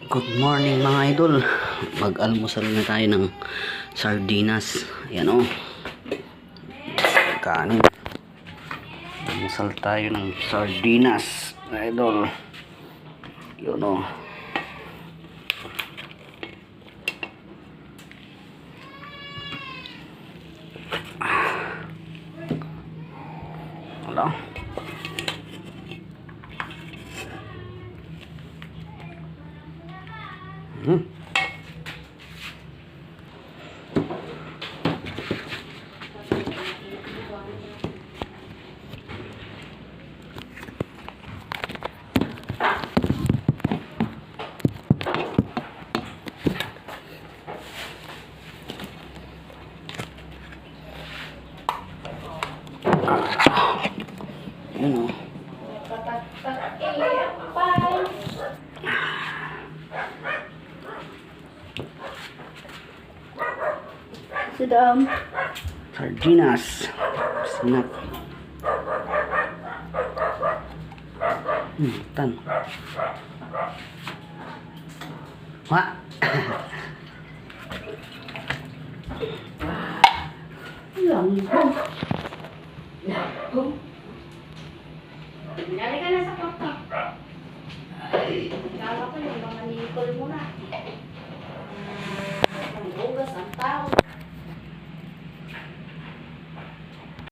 Good morning mga idol. Mag-almusal na tayo ng sardinas. Ayan o. Kanin. Almusal tayo ng sardinas mga idol. Yun o. Wala. Yun o. Sit down. Sardinas. Snack. Tan. Wa. Langgong. Langgong. Nalika ka na sa kwarto. Kala ko yung mga nikol mo na. Ang bugas, ang tawag.